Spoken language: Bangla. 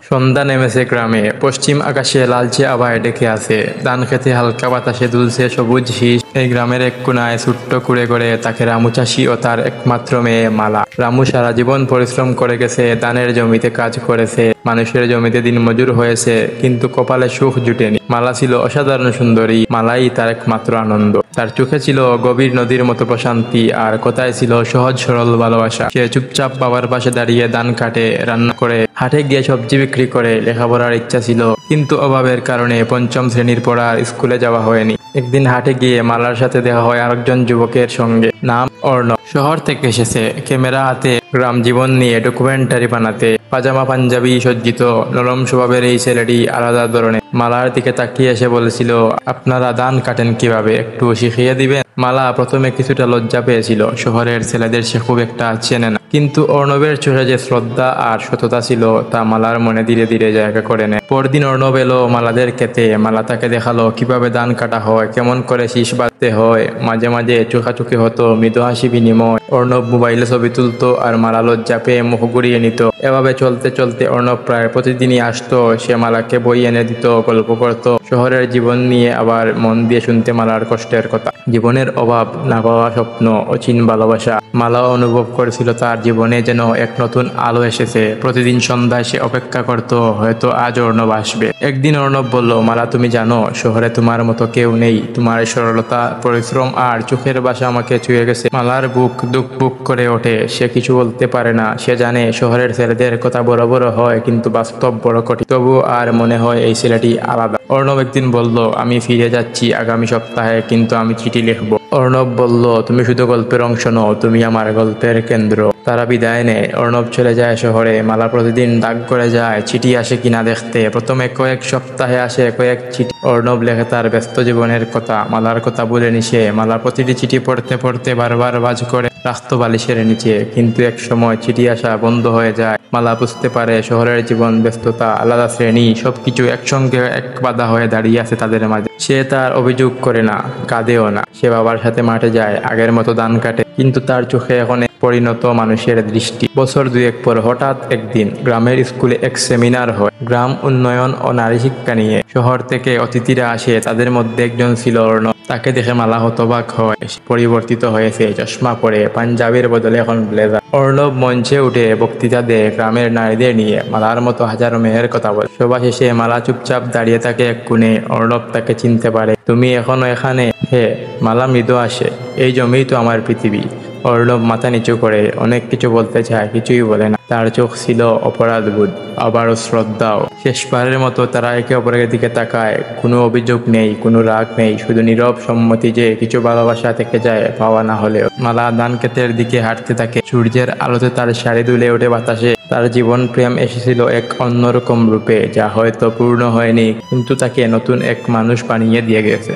সন্ধ্যা নেমেছে গ্রামে, পশ্চিম আকাশে লালচে আভায় ডেকে আছে। ধান খেতে হালকা বাতাসে দুলছে সবুজ শীষ। এই গ্রামের এক কোনায় ছোট্ট কুড়ে করে তাকে রামু চাষি ও তার একমাত্র মেয়ে মালা। রামু সারা জীবন পরিশ্রম করে গেছে, ধানের জমিতে কাজ করেছে, মানুষের জমিতে দিন মজুর হয়েছে, কিন্তু কপালে সুখ জুটেনি। মালা ছিল অসাধারণ সুন্দরী, মালাই তার একমাত্র আনন্দ। তার চোখে ছিল গভীর নদীর মতো প্রশান্তি, আর কথায় ছিল সহজ সরল ভালোবাসা। সে চুপচাপ বাবার পাশে দাঁড়িয়ে ধান কাটে, রান্না করে, হাটে গিয়ে সবজি বিক্রি করে। লেখাপড়ার ইচ্ছা ছিল, কিন্তু অভাবের কারণে পঞ্চম শ্রেণীর পর আর স্কুলে যাওয়া হয়নি। একদিন হাটে গিয়ে মালার সাথে দেখা হয় আরেকজন যুবকের সঙ্গে, নাম অর্ণব। শহর থেকে এসেছে, ক্যামেরা হাতে, গ্রাম জীবন নিয়ে ডকুমেন্টারি বানাতে। পাজামা পাঞ্জাবি সজ্জিত, নরম স্বভাবের এই ছেলেটি আলাদা ধরনের। মালার দিকে তাকিয়ে এসে বলেছিল, আপনারা ধান কাটেন কিভাবে, একটু শিখিয়ে দিবেন? মালা প্রথমে কিছুটা লজ্জা পেয়েছিল, শহরের ছেলেদের সে খুব একটা চেনে না। কিন্তু অর্ণবের চোখে যে শ্রদ্ধা আর সততা ছিল, তা মালার মনে ধীরে ধীরে জায়গা করে নেয়। পরদিন অর্ণব এলো মালাদের খেতে। মালা তাকে দেখালো কিভাবে ধান কাটা হয়, কেমন করে শীষ বাঁধতে হয়। মাঝে মাঝে চোখাচোখি হতো, মৃদু হাসি বিনিময়। অর্ণব মোবাইলে ছবি তুলতো, আর মালা লজ্জা পেয়ে মুখ ঘুরিয়ে নিত। এভাবে চলতে চলতে অর্ণব প্রায় প্রতিদিনই আসতো। সে মালাকে বই এনে দিত, গল্প করত শহরের জীবন নিয়ে, আবার মন দিয়ে শুনতে মালার কষ্টের কথা। জীবনের অভাব, না পাওয়া স্বপ্ন, অচিন ভালোবাসা। মালাও অনুভব করেছিল তার জীবনে যেন এক নতুন আলো এসেছে। প্রতিদিন সন্ধ্যায় সে অপেক্ষা করত, হয়তো আজ অর্ণব আসবে। একদিন অর্ণব বলল, মালা তুমি জানো, শহরে তোমার মতো কেউ নেই। তোমার সরলতা, পরিশ্রম আর চোখের ভাষা আমাকে ছুঁয়ে গেছে। মালার বুক দুক বুক করে ওঠে। সে কিছু বলতে পারে না। সে জানে শহরের ছেলেদের কথা বড় বড় হয়, কিন্তু বাস্তব বড় কঠিন। তবু আর মনে হয় এই ছেলেটি আলাদা। অর্ণব একদিন বলল, আমি ফিরে যাচ্ছি আগামী সপ্তাহে, কিন্তু আমি চিঠি লিখব। অর্ণব বলল, তুমি শুধু গল্পের অংশ নও, তুমি আমার গল্পের কেন্দ্র। তারা বিদায় নেয়। অর্ণব চলে যায় শহরে। মালা প্রতিদিন ডাক করে যায়, চিঠি আসে কিনা দেখতে। প্রথমে কয়েক সপ্তাহে আসে কয়েক চিঠি। অর্ণব লেখে তার ব্যস্ত জীবনের কথা, মালার কথা ভুলেনি সে। মালা প্রতিটি চিঠি পড়তে পড়তে বারবার ভাঁজ করে রাখতো বালিশের নিচে। কিন্তু এক সময় চিঠি আসা বন্ধ হয়ে যায়। মালা বুঝতে পারে শহরের জীবন, ব্যস্ততা, আলাদা শ্রেণী, সবকিছু একসঙ্গে এক বাধা হয়ে দাঁড়িয়ে আছে তাদের মাঝে। সে তার অভিযোগ করে না, কাঁদেও না। সে বাবার সাথে মাঠে যায়, আগের মতো ধান কাটে, কিন্তু তার চোখে এখন পরিণত মানুষের দৃষ্টি। বছর দুয়েক পর হঠাৎ একদিন গ্রামের স্কুলে এক সেমিনার হয়, গ্রাম উন্নয়ন ও নারী শিক্ষা নিয়ে। শহর থেকে অতিথিরা আসে, তাদের মধ্যে একজন ছিল অর্ণব। তাকে দেখে মালা হতবাক হয়। পরিবর্তিত হয়েছে, চশমা পরে, পাঞ্জাবির বদলে এখন ব্লেজার। অর্ণব মঞ্চে উঠে বক্তৃতা দেয় গ্রামের নারীদের নিয়ে। মালার মতো হাজারো মেয়ের কথা বলে। সভা শেষে মালা চুপচাপ দাঁড়িয়ে থাকে এক কোণে। অর্ণব তাকে চিনতে পারে। তুমি এখনো এখানে? হে, মালা মৃদু আসে। এই জমিই তো আমার পৃথিবী। অর্ণব মাথা নিচু করে অনেক কিছু বলতে চায়, কিছুই বলে না। তার চোখ ছিল অপরাধবোধ, আবারও শ্রদ্ধাও। শেষবারের মতো তারা একে অপরের দিকে তাকায়। কোনো অভিযোগ নেই, কোনো রাগ নেই, শুধু নীরব সম্মতি যে কিছু ভালোবাসা থেকে যায়, পাওয়া না হলেও। মালা ধান ক্ষেতের দিকে হাঁটতে থাকে। সূর্যের আলোতে তার শাড়ি দুলে ওঠে বাতাসে। তার জীবন প্রেম এসেছিল এক অন্যরকম রূপে, যা হয়তো পূর্ণ হয়নি, কিন্তু তাকে নতুন এক মানুষ বানিয়ে দিয়ে গেছে।